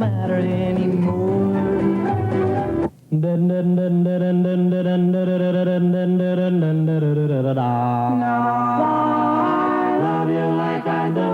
matter anymore. Love you like I do.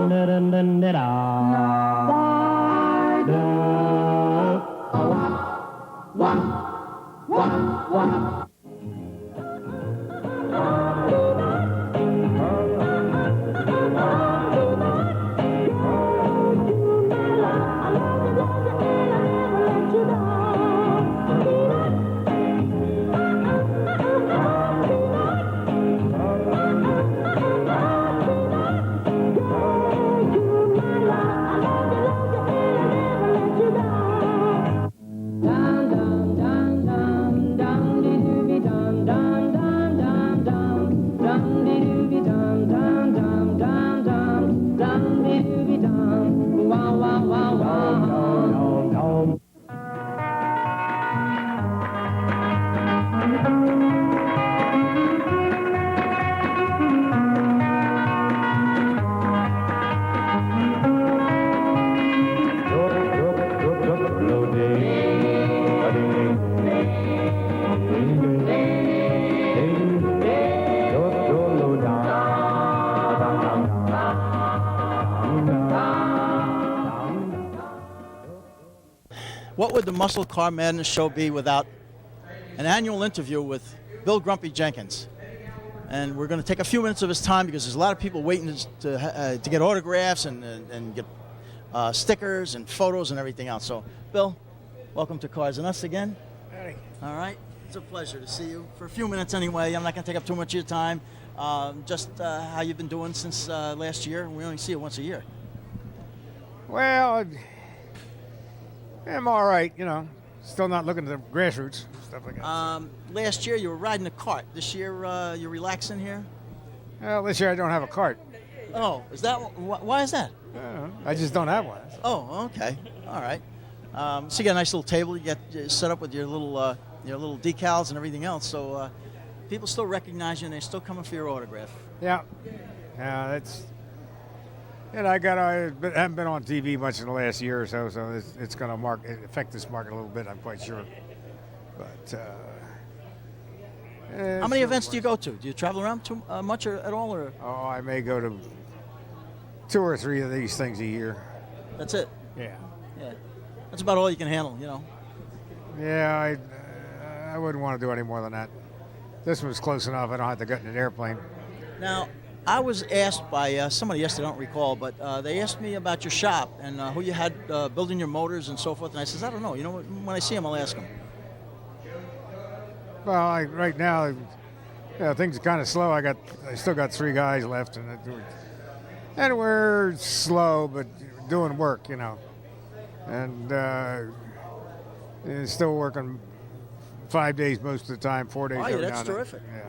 What would the Muscle Car Madness show be without an annual interview with Bill Grumpy Jenkins? And we're going to take a few minutes of his time because there's a lot of people waiting to get autographs and get stickers and photos and everything else. So, Bill, welcome to Cars and Us again. Hey. All right. It's a pleasure to see you for a few minutes anyway. I'm not going to take up too much of your time. Just how you've been doing since last year. We only see you once a year. Well, I'm all right, you know. Still not looking at the grassroots, stuff like that. Last year you were riding a cart. This year you're relaxing here? Well, this year I don't have a cart. Oh, is that why is that? I just don't have one. Oh, okay. All right. So you got a nice little table. You got set up with your little decals and everything else. So people still recognize you and they're still coming for your autograph. Yeah. Yeah, that's. And I haven't been on TV much in the last year or so, so it's going to affect this market a little bit, I'm quite sure. But how many events do you go to? Do you travel around too much or at all? Or? Oh, I may go to 2 or 3 of these things a year. That's it? Yeah. Yeah. That's about all you can handle, you know. Yeah, I wouldn't want to do any more than that. This one's close enough. I don't have to get in an airplane. Now, I was asked by somebody yesterday, I don't recall, but they asked me about your shop and who you had building your motors and so forth. And I says, I don't know. You know, when I see him, I'll ask him. Well, right now, things are kind of slow. I still got 3 guys left, and we're slow, but doing work, you know. And still working 5 days most of the time, 4 days. Oh, yeah, that's terrific. Yeah.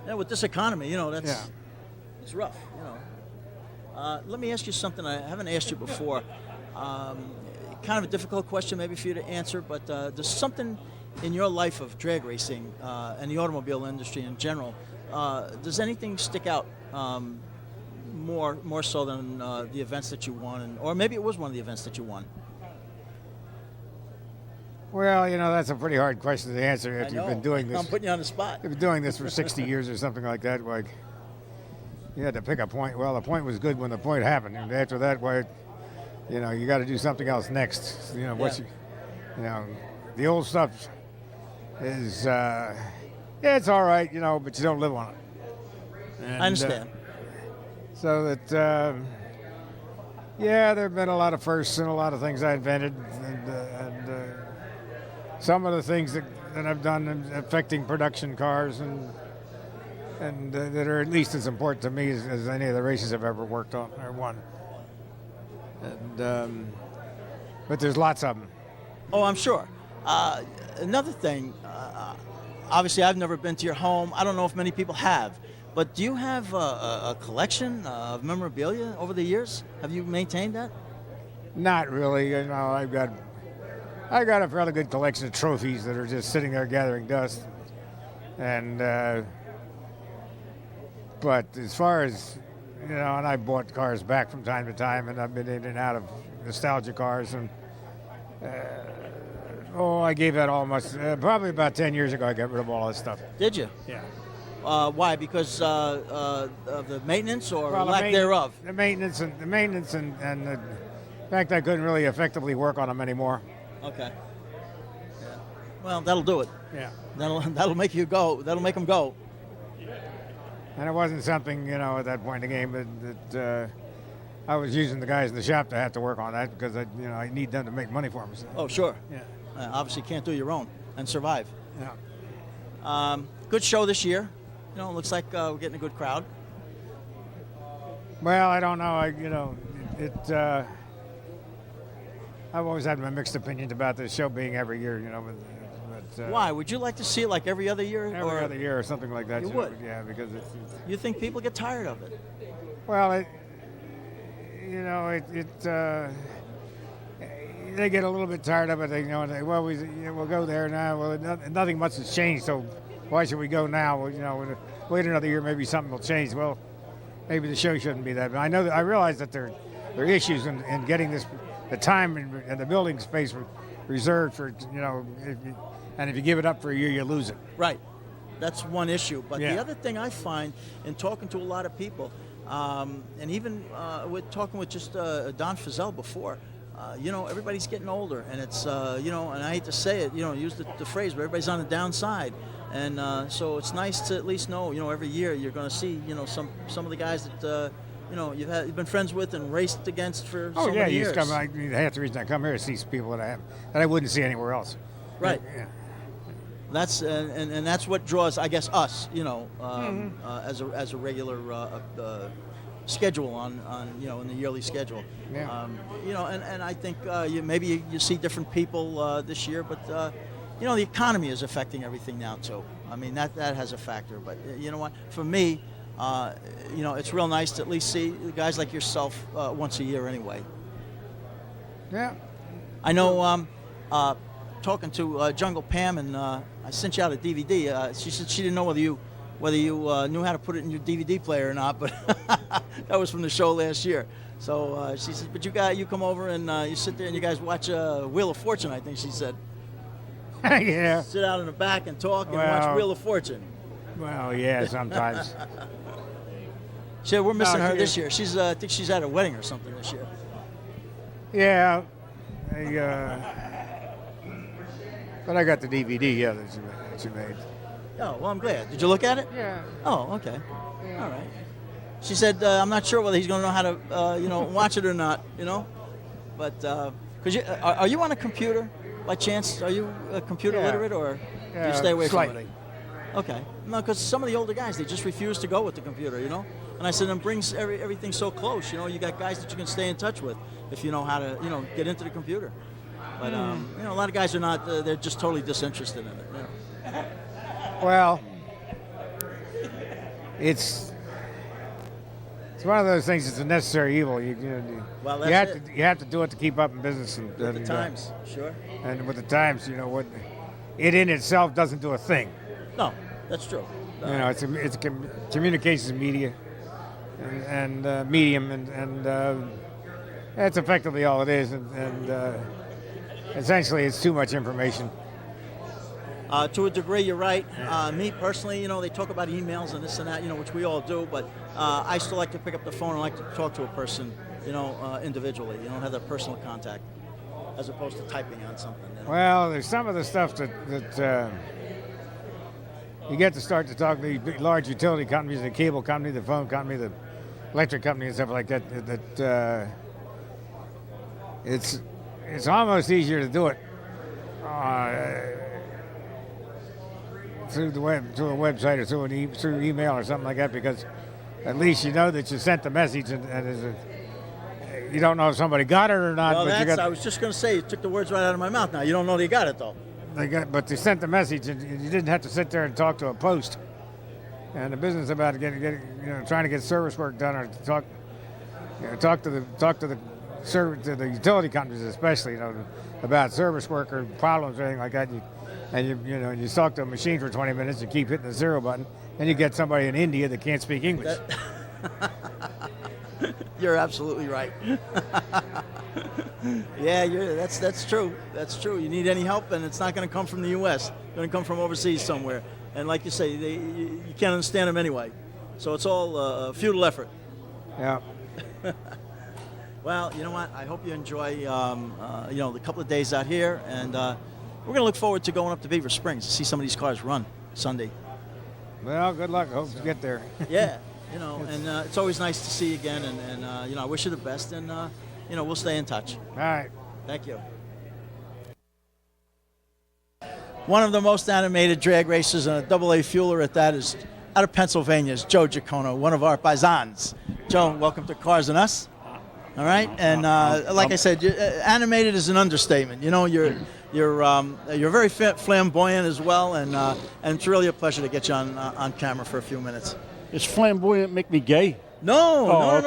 Yeah, with this economy, you know, that's. Yeah. It's rough, you know. Let me ask you something I haven't asked you before. Kind of a difficult question maybe for you to answer, but there's something in your life of drag racing and the automobile industry in general. Does anything stick out more so than the events that you won, or maybe it was one of the events that you won? Well, you know, that's a pretty hard question to answer after you've been doing this. I'm putting you on the spot. You've been doing this for 60 years or something like that. Like, you had to pick a point. Well, the point was good when the point happened, and after that, you know, you got to do something else next. You know, the old stuff is, it's all right, you know, but you don't live on it. And, I understand. So that, there have been a lot of firsts and a lot of things I invented, and some of the things that I've done affecting production cars and that are at least as important to me as any of the races I've ever worked on or won. And but there's lots of them. Oh, I'm sure. Another thing, obviously I've never been to your home. I don't know if many people have. But do you have a collection of memorabilia over the years? Have you maintained that? Not really. You know, I got a fairly good collection of trophies that are just sitting there gathering dust. And but as far as, you know, and I bought cars back from time to time, and I've been in and out of nostalgia cars, and Oh, I gave that almost probably about 10 years ago. I got rid of all that stuff. Did you? Yeah. Why? Because of the maintenance or Well, lack thereof? The maintenance and the fact I couldn't really effectively work on them anymore. Okay. Yeah. Well, that'll do it. Yeah. That'll make you go. That'll make them go. And it wasn't something, at that point in the game that I was using the guys in the shop to have to work on that because I need them to make money for me. So. Oh, sure. Yeah. Obviously, can't do your own and survive. Yeah. Good show this year. Looks like we're getting a good crowd. Well, I don't know. I've always had my mixed opinions about this show being every year, but why? Would you like to see it like every other year? Every other year or something like that. You would? Yeah, because it's You think people get tired of it? well, they get a little bit tired of it. We'll go there now. Well, nothing much has changed, so why should we go now? Well, wait another year, maybe something will change. Well, maybe the show shouldn't be that. But I realize that there are issues in getting the time and the building space reserved for and if you give it up for a year, you lose it. Right. That's one issue. But Yeah. the other thing I find in talking to a lot of people, and even with talking with just Don Fizell before, everybody's getting older, and it's and I hate to say it, use the phrase, but everybody's on the downside, and so it's nice to at least know, every year you're going to see, some of the guys that you've been friends with and raced against for so many years. Half the reason I come here is see people that I wouldn't see anywhere else. Right. Yeah. That's and that's what draws, I guess, us, as a regular schedule on in the yearly schedule. Yeah. And I think maybe you see different people this year, but the economy is affecting everything now too. I mean that has a factor, but you know what? For me, it's real nice to at least see guys like yourself once a year anyway. Yeah. I know. Talking to Jungle Pam, and I sent you out a DVD. She said she didn't know whether you knew how to put it in your DVD player or not, but that was from the show last year. So she said, but you come over and you sit there and you guys watch Wheel of Fortune, I think she said. Yeah. Sit out in the back and talk and watch Wheel of Fortune. Well, yeah, sometimes. She said, we're missing her she- this year. I think she's at a wedding or something this year. Yeah. But I got the DVD, that she made. Oh, well, I'm glad. Did you look at it? Yeah. Oh, okay. All right. She said, I'm not sure whether he's going to know how to, watch it or not, But, because are you on a computer by chance? Are you computer literate or do you stay away slightly. from it? Okay. No, because some of the older guys, they just refuse to go with the computer, And I said, it brings everything so close, You got guys that you can stay in touch with if you know how to, get into the computer. But, a lot of guys are not, they're just totally disinterested in it. Well, it's one of those things. It's a necessary evil. Well, that's you have to do it to keep up in business and With the times, sure. And with the times, what it in itself doesn't do a thing. No, that's true. It's a communications media and medium, and that's effectively all it is. And essentially, it's too much information. To a degree, you're right. Me personally, they talk about emails and this and that, which we all do. But I still like to pick up the phone and like to talk to a person, individually. Have that personal contact, as opposed to typing on something. Well, there's some of the stuff that you get to start to talk to the large utility companies, the cable company, the phone company, the electric company, and stuff like that. It's almost easier to do it through the web, through a website, or through email or something like that, because at least you know that you sent the message, and you don't know if somebody got it or not. Well, I was just going to say, you took the words right out of my mouth. Now you don't know they got it though. But they sent the message, and you didn't have to sit there and talk to a post. And the business about trying to get service work done, or talk to the utility companies, especially, about service work or problems or anything like that. And you talk to a machine for 20 minutes, you keep hitting the zero button, and you get somebody in India that can't speak English. You're absolutely right. Yeah, that's true. That's true. You need any help, and it's not going to come from the U.S. It's going to come from overseas somewhere. And like you say, you can't understand them anyway. So it's all a futile effort. Yeah. Well, you know what? I hope you enjoy, the couple of days out here, and we're going to look forward to going up to Beaver Springs to see some of these cars run Sunday. Well, good luck. I hope you get there. Yeah, and it's always nice to see you again, and I wish you the best, and we'll stay in touch. All right. Thank you. One of the most animated drag racers and a AA fueler at that is out of Pennsylvania is Joe JACONO, one of our paisans. Joe, welcome to Cars and Us. All right, and like I said, animated is an understatement. You're very flamboyant as well, and it's really a pleasure to get you on camera for a few minutes. Does flamboyant make me gay? No. Oh,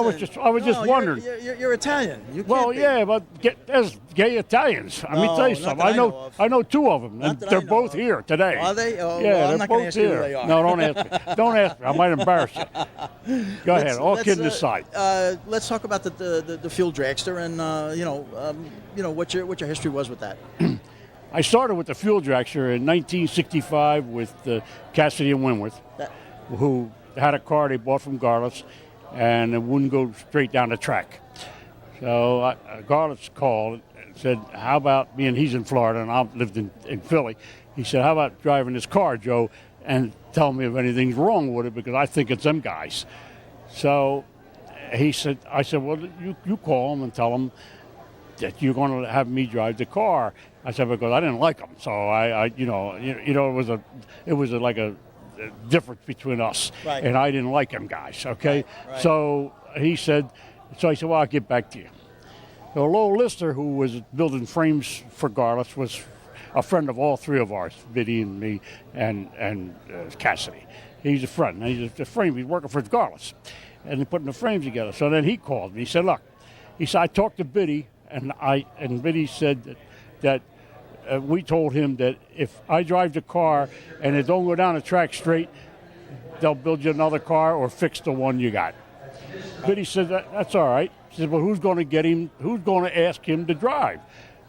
Listen, I was just wondering. You're Italian. You Well, can't be. yeah, but there's gay Italians. Let me tell you not something. that I know of. I know two of them, Not and that I they're know both of. here today. Are they? Oh, yeah, well, I'm they're not gonna both ask you who here. they are. No, don't ask me. Don't ask me. I might embarrass you. Go ahead. All kidding aside. Let's talk about the fuel dragster, and what your history was with that. I started with the fuel dragster in 1965 with Cassidy and Winworth, who had a car they bought from Garlis, and it wouldn't go straight down the track. So Garlis called and said, how about, being he's in Florida and I lived in Philly, he said, how about driving this car, Joe, and tell me if anything's wrong with it, because I think it's them guys. So I said, well, you call them and tell them that you're going to have me drive the car. I said, because I didn't like them. So it was like a difference between us, right. And I didn't like them guys, okay? Right. So I said, well, I'll get back to you. So Lowell Lister, who was building frames for Garlis, was a friend of all three of ours, Biddy and me and Cassidy. He's a friend. He's working for Garlis, and they're putting the frames together. So then he called me. He said, look, I talked to Biddy, and Biddy said that we told him that if I drive the car and it don't go down the track straight, they'll build you another car or fix the one you got. Biddy said, that's all right. He said, well, who's going to get him? Who's going to ask him to drive?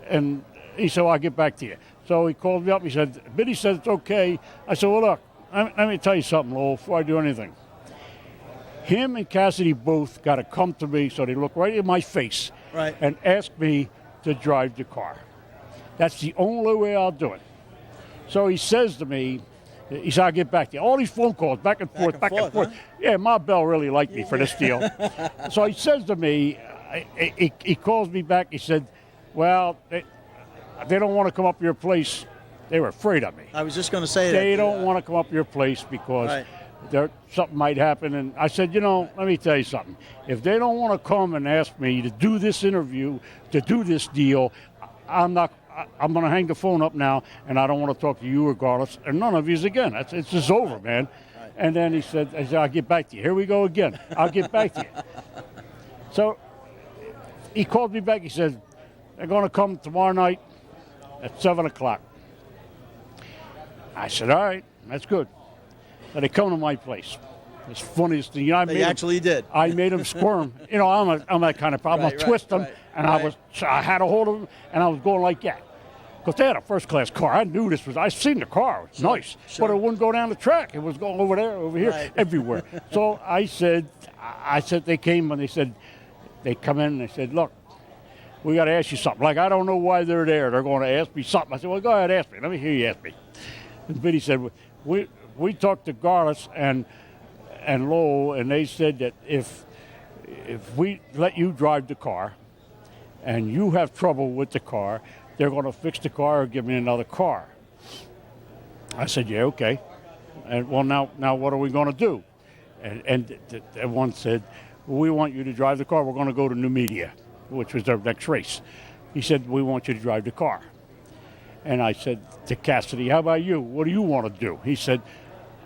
And he said, well, I'll get back to you. So he called me up. He said, Biddy said it's okay. I said, well, look, let me tell you something, Lowell, before I do anything. Him and Cassidy both got to come to me, so they look right in my face, right, and ask me to drive the car. That's the only way I'll do it. So he says to me, he said, I'll get back to you. All these phone calls, back and forth. Huh? Yeah, Ma Bell really liked me for this deal. So he says to me, he calls me back, he said, well, they don't want to come up to your place. They were afraid of me. I was just going to say that. They don't want to come up to your place because something might happen. And I said, let me tell you something. If they don't want to come and ask me to do this interview, to do this deal, I'm going to hang the phone up now, and I don't want to talk to you regardless, and none of yous again. It's just over, man. Right. And then he said, I'll get back to you. Here we go again. I'll get back to you. So he called me back. He said, they're going to come tomorrow night at 7 o'clock. I said, all right, that's good. So they come to my place. It's funniest thing. They actually did. I made them squirm. I'm that kind of problem. I'll twist them, and I had a hold of them, and I was going like that. Because they had a first-class car. I knew this was, I seen the car. It was nice. But it wouldn't go down the track. It was going over there, over here, everywhere. So I said, they came, and they come in, and they said, look, we got to ask you something. Like, I don't know why they're there. They're going to ask me something. I said, well, go ahead, ask me. Let me hear you ask me. And Biddy said, we talked to Garlis and Lowell, and they said that if we let you drive the car and you have trouble with the car, they're going to fix the car or give me another car. I said, yeah, okay. And well, now what are we going to do? And one said, we want you to drive the car. We're going to go to New Media, which was their next race. He said, we want you to drive the car. And I said to Cassidy, how about you? What do you want to do? He said,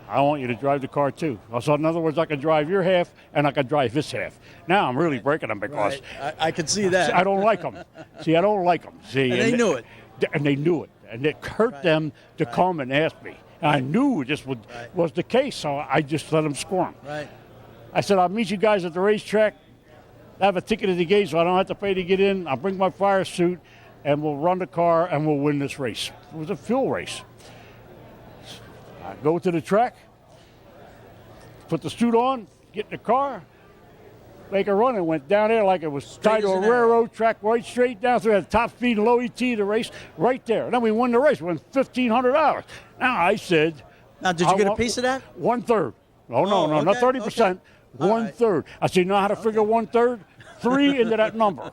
I want you to drive the car too. So in other words, I can drive your half and I can drive his half. Now I'm really breaking them because I can see that. I don't like them. See, I don't like them. See, and they knew it. And they knew it. And it hurt them to come and ask me. And I knew this was the case, so I just let them squirm. Right. I said, I'll meet you guys at the racetrack. I have a ticket at the gate so I don't have to pay to get in. I'll bring my fire suit, and we'll run the car, and we'll win this race. It was a fuel race. I go to the track, put the suit on, get in the car, make a run, and went down there like it was tied to a railroad track, right straight down through, had top speed and low ET the race right there. And then we won the race, we won $1,500. Now I said, Now, did you get a piece of that? 1/3. No, not 30%. Okay. 1/3. I said, you know how to figure 1/3? 3 into that number.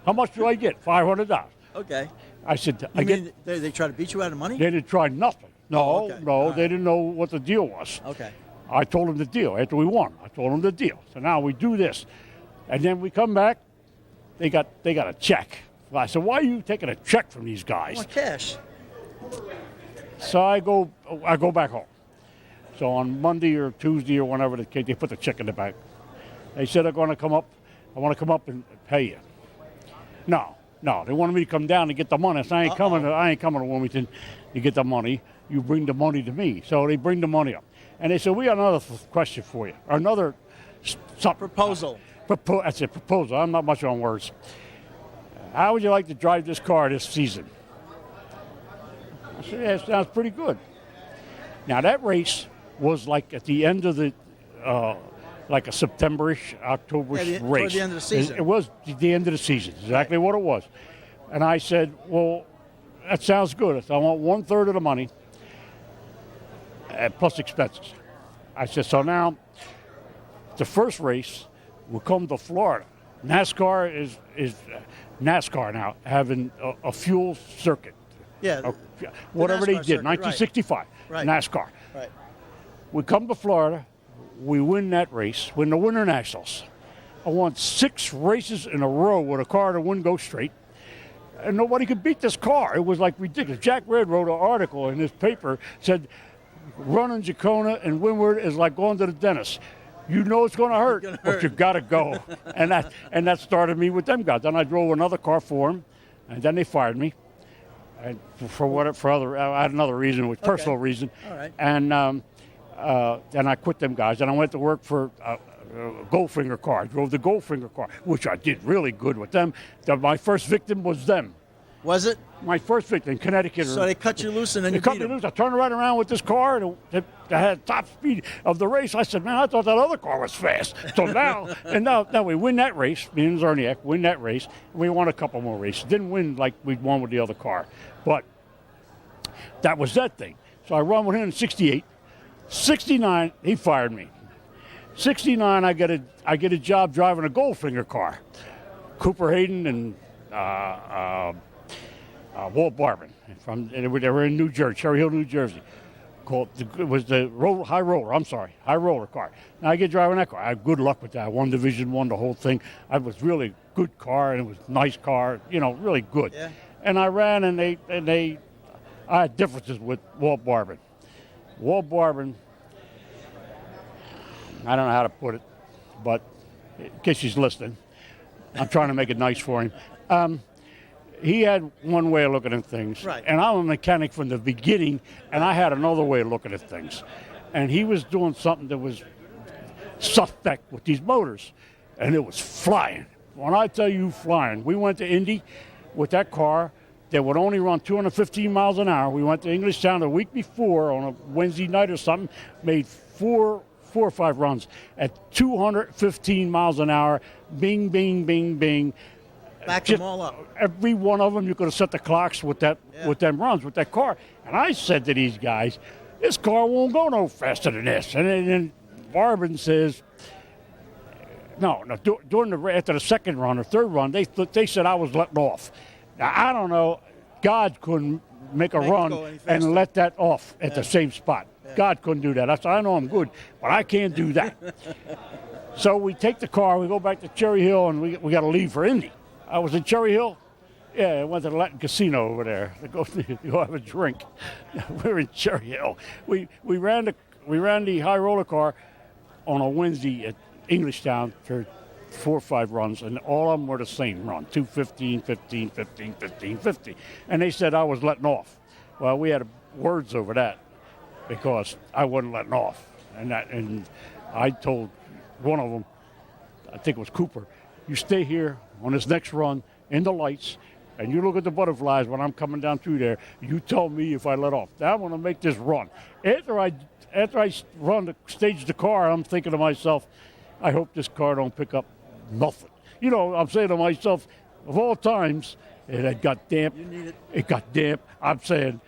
How much do I get? $500. Okay. I said, They try to beat you out of money? They didn't try nothing. No, okay. no, All they right. didn't know what the deal was. Okay. I told them the deal after we won. I told them the deal. So now we do this, and then we come back. They got a check. I said, why are you taking a check from these I guys? want cash. So I go back home. So on Monday or Tuesday or whenever they put the check in the bank. They said they're going to come up. I want to come up and pay you. No, they wanted me to come down to get the money. So I ain't coming to Wilmington to get the money. You bring the money to me. So they bring the money up. And they said, we got another question for you. Or another Proposal. I said, proposal. I'm not much on words. How would you like to drive this car this season? I said, yeah, it sounds pretty good. Now, that race was like at the end of the, like a September-ish, October-ish race. Toward the end of the season. It was the end of the season, exactly what it was. And I said, well, that sounds good. I said, I want 1/3 of the money. Plus expenses. I said, so now the first race will come to Florida. NASCAR is NASCAR now having a fuel circuit. Yeah. Whatever they NASCAR did, circuit, 1965, right. NASCAR. Right. We come to Florida, we win that race, win the Winter Nationals. I won 6 races in a row with a car that wouldn't go straight. And nobody could beat this car. It was like ridiculous. Jack Red wrote an article in his paper, said, running JACONO and Windward is like going to the dentist. You know it's going to hurt, but you got to go. and that started me with them guys. Then I drove another car for them, and then they fired me. And I had another reason, it was personal reason. All right. And then I quit them guys, and I went to work for Goldfinger car. I drove the Goldfinger car, which I did really good with them. My first victim was them. Was it? My first victim in Connecticut. So they cut you loose and then They you cut beat me them. loose. I turned right around with this car that had top speed of the race. I said, man, I thought that other car was fast. So now we win that race. Me and Zerniak win that race. And we won a couple more races. Didn't win like we'd won with the other car. But that was that thing. So I run with him in 68. 69, he fired me. 69, I get a job driving a Goldfinger car. Cooper Hayden and Walt Barban. They were in New Jersey, Cherry Hill, New Jersey. It was the high roller car. Now I get driving that car. I had good luck with that. I won Division I, the whole thing. I was really good car, and it was a nice car, really good. Yeah. And I ran, and I had differences with Walt Barban. Walt Barban, I don't know how to put it, but in case he's listening, I'm trying to make it nice for him. He had one way of looking at things, right. And I'm a mechanic from the beginning, and I had another way of looking at things. And he was doing something that was suspect with these motors, and it was flying. When I tell you flying, we went to Indy with that car that would only run 215 miles an hour. We went to Englishtown the week before on a Wednesday night or something, made four or 5 runs at 215 miles an hour, bing, bing, bing, bing. Back them all up. Every one of them, you could have set the clocks with them runs, with that car. And I said to these guys, this car won't go no faster than this. And then Barban says, no, after the second run or third run, they said I was letting off. Now, I don't know, God couldn't make a run and let that off at the same spot. Yeah. God couldn't do that. I said, I know I'm good, but I can't do that. So we take the car, we go back to Cherry Hill, and we got to leave for Indy. I was in Cherry Hill. Yeah, I went to the Latin Casino over there to go have a drink. We're in Cherry Hill. We ran the high roller car on a Wednesday at Englishtown for 4 or 5 runs, and all of them were the same run, 215, 15, 15, 15, 50. And they said I was letting off. Well, we had words over that because I wasn't letting off. And I told one of them, I think it was Cooper, you stay here on this next run in the lights, and you look at the butterflies when I'm coming down through there. You tell me if I let off. Now I want to make this run. After I stage the car, I'm thinking to myself, I hope this car don't pick up nothing. You know, I'm saying to myself, of all times, it had got damp. You need it. It got damp. I'm saying,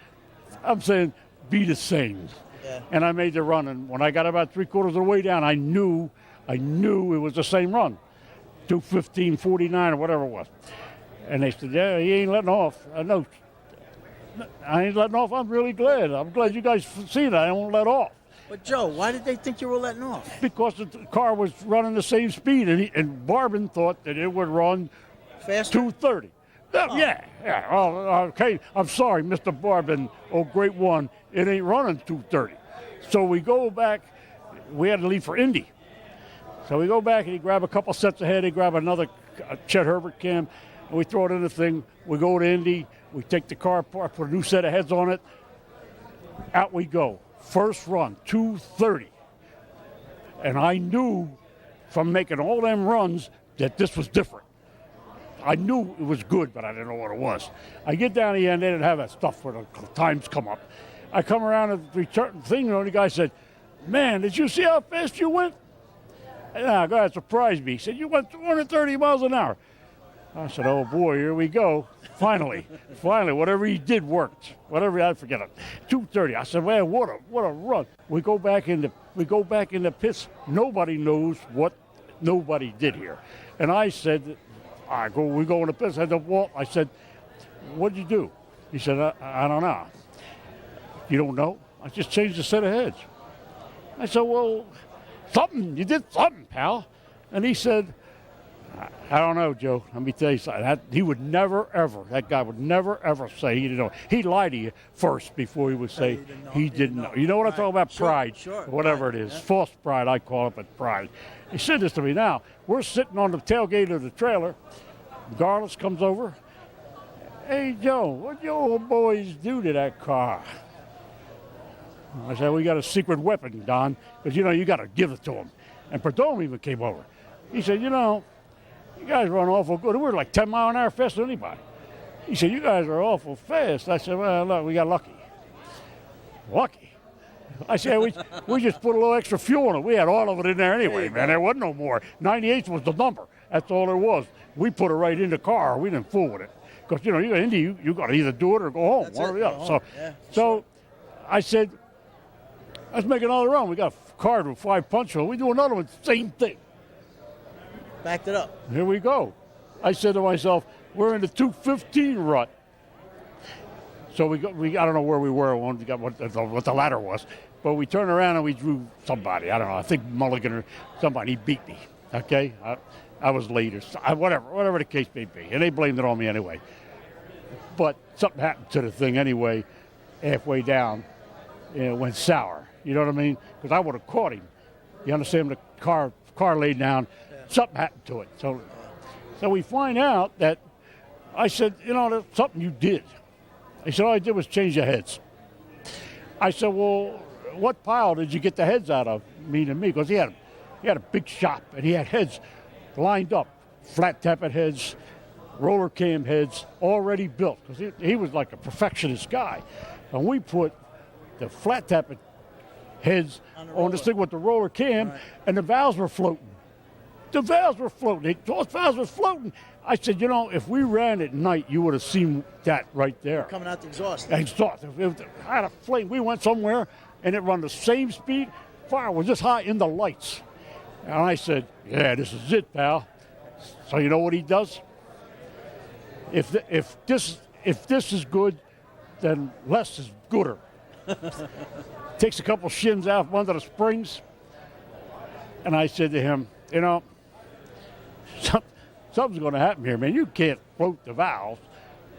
be the same. Yeah. And I made the run, and when I got about 3/4 of the way down, I knew it was the same run, 2:15:49 or whatever it was. And they said, yeah, he ain't letting off. I know. I ain't letting off. I'm really glad. I'm glad you guys see that. I won't let off. But Joe, why did they think you were letting off? Because the car was running the same speed, and Barbin thought that it would run Faster? 230. Yeah. Oh, okay. I'm sorry, Mr. Barbin. Oh, great one. It ain't running 230. So we go back. We had to leave for Indy. So we go back and he grab a couple sets ahead. He grab another Chet Herbert cam, and we throw it in the thing. We go to Indy. We take the car apart, put a new set of heads on it. Out we go. First run, 230. And I knew from making all them runs that this was different. I knew it was good, but I didn't know what it was. I get down the end, they didn't have that stuff where the times come up. I come around and return the thing, and the guy said, man, did you see how fast you went? And the guy surprised me. He said, you went 230 miles an hour. I said, oh boy, here we go. Finally, whatever he did worked. I forget it. 230. I said, man, what a run. We go back in the pits. Nobody knows what nobody did here. And I said, we go in the pits. I said, Walt, I said, what'd you do? He said, I don't know. You don't know? I just changed the set of heads. I said, well, you did something, pal. And he said, I don't know, Joe. Let me tell you something. That guy would never, ever say he didn't know. He'd lie to you first before he would say he didn't know. You know what I'm talking about? Pride. Sure. Whatever it is. Yeah. False pride, I call it, but pride. He said this to me now. We're sitting on the tailgate of the trailer. Garlis comes over. Hey, Joe, what you old boys do to that car? I said, we got a secret weapon, Don, because, you got to give it to him. And Perdome even came over. He said, you guys run awful good. We were like 10 mile an hour faster than anybody. He said, you guys are awful fast. I said, well, look, we got lucky. Lucky? I said, we just put a little extra fuel in it. We had all of it in there anyway, man. There wasn't no more. 98 was the number. That's all there was. We put it right in the car. We didn't fool with it. Because, you got Indy, you got to either do it or go home. One or the other. So I said, let's make another run. We got a car with 5 punch holes. We do another one, same thing. Backed it up. Here we go. I said to myself, we're in the 215 rut. So I don't know where we were when we got what the ladder was, but we turned around and we drew somebody. I don't know. I think Mulligan or somebody. He beat me. Okay, I was late or whatever the case may be, and they blamed it on me anyway. But something happened to the thing anyway. Halfway down, it went sour. You know what I mean? Because I would have caught him. You understand? The car laid down. Something happened to it. So we find out that I said, there's something you did. He said, all I did was change the heads. I said, well, what pile did you get the heads out of? Meaning me, because he had a big shop, and he had heads lined up, flat tappet heads, roller cam heads, already built, because he was like a perfectionist guy. And we put the flat tappet heads on this thing with the roller cam, and the valves were floating. The valves were floating. Those valves were floating. I said, if we ran at night, you would have seen that right there. Coming out the exhaust. Exhaust. If I had a flame. We went somewhere, and it run the same speed. Fire was just high in the lights. And I said, yeah, this is it, pal. So you know what he does? If this is good, then less is gooder. Takes a couple shins out from under the springs. And I said to him, something's going to happen here, man. You can't float the valves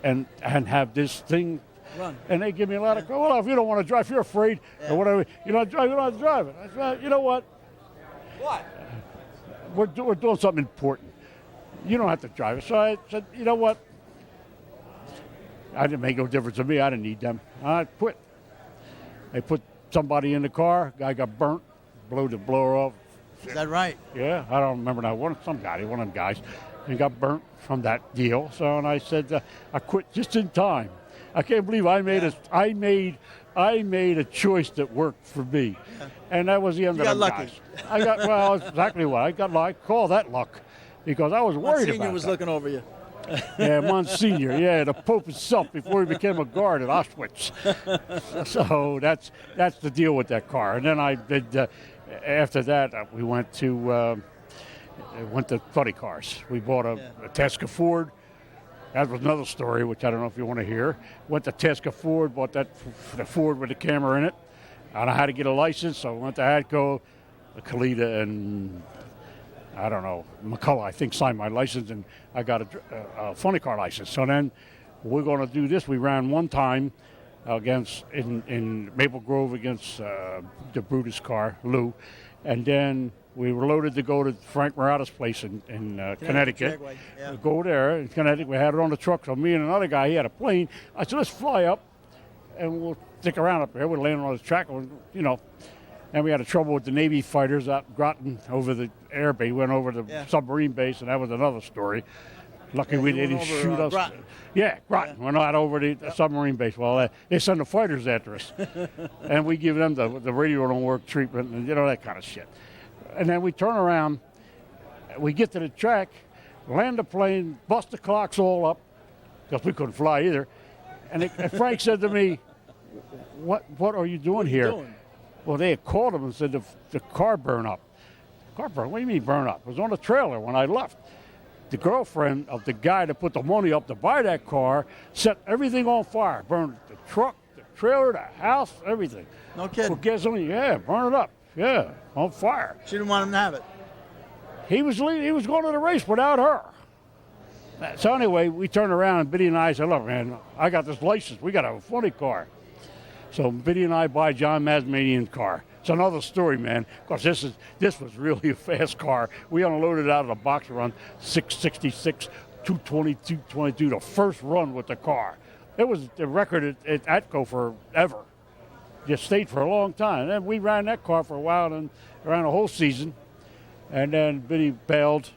and have this thing run. And they give me a lot of, well, if you don't want to drive, if you're afraid or whatever, you don't have to drive it. I said, well, you know what? What? We're doing something important. You don't have to drive it. So I said, you know what? I didn't make no difference to me. I didn't need them. I quit. They put somebody in the car. Guy got burnt. Blew the blower off. Is that right? Yeah, I don't remember now. One of them guys, and got burnt from that deal. So, and I said, I quit just in time. I can't believe I made a choice that worked for me, and that was the end of the lucky. guys. I got well, exactly what I got. I call that luck, because I was worried about Monsignor was looking over you. Yeah, Monsignor. Yeah, the Pope himself before he became a guard at Auschwitz. So that's the deal with that car. And then I did. After that, we went to funny cars. We bought a Tesca Ford. That was another story, which I don't know if you want to hear. Went to Tesca Ford, bought the Ford with the camera in it. I don't know how to get a license, so I went to ATCO, Kalita, and I don't know, McCullough, I think, signed my license, and I got a funny car license. So then we're going to do this. We ran one time in Maple Grove against the Brutus car, Lou, and then we were loaded to go to Frank Murata's place in Connecticut. DRAGWay, yeah. We go there in Connecticut. We had it on the truck. So me and another guy, he had a plane. I said, let's fly up, and we'll stick around up there. We're landing on the track, And we had trouble with the Navy fighters out in Groton over the air base. We went over the submarine base, and that was another story. Lucky we didn't shoot us. Groton. Yeah, Groton. We're not over the submarine base. Well, they send the fighters after us. And we give them the radio don't work treatment and, that kind of shit. And then we turn around, we get to the track, land the plane, bust the clocks all up, because we couldn't fly either. And Frank said to me, what are you doing here? Well, they had called him and said the car burned up. Car burned? What do you mean burn up? It was on a trailer when I left. The girlfriend of the guy that put the money up to buy that car set everything on fire. Burned the truck, the trailer, the house, everything. No kidding. Well, gasoline, burn it up. Yeah, on fire. She didn't want him to have it. He was going to the race without her. So anyway, we turned around, and Biddy and I said, look, man, I got this license. We got to have a funny car. So Biddy and I buy John Mazmanian's car. It's another story, man, because this was really a fast car. We unloaded out of the box run 666, 220, 222, the first run with the car. It was the record at ATCO forever. Just stayed for a long time. And then we ran that car for a while and ran a whole season. And then Biddy bailed,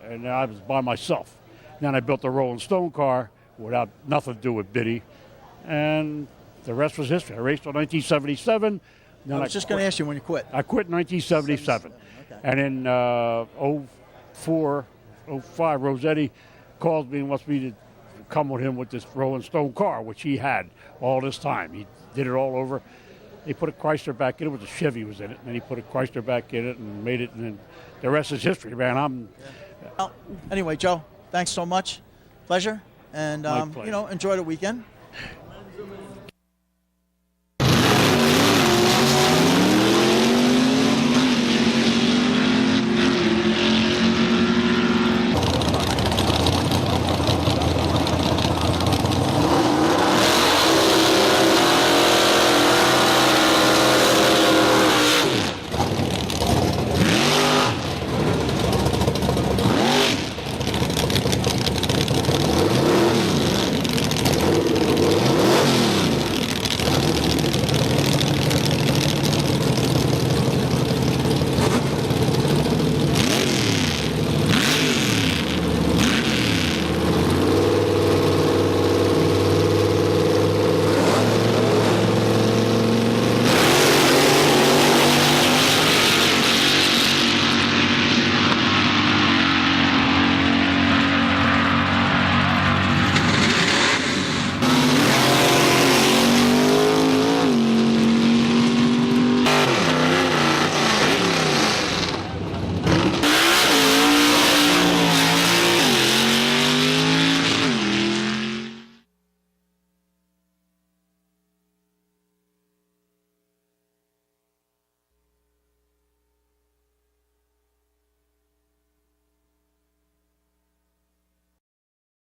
and I was by myself. Then I built a Rolling Stone car without nothing to do with Biddy. And the rest was history. I raced in 1977. Then I was just going to ask you when you quit. I quit in 1977. Okay. And in 04, 05, Rossetti calls me and wants me to come with him with this Rolling Stone car, which he had all this time. He did it all over. They put a Chrysler back in it. It was a Chevy was in it. And then he put a Chrysler back in it and made it. And then the rest is history, man. Well, anyway, Joe, thanks so much. Pleasure. And, My pleasure. enjoy the weekend.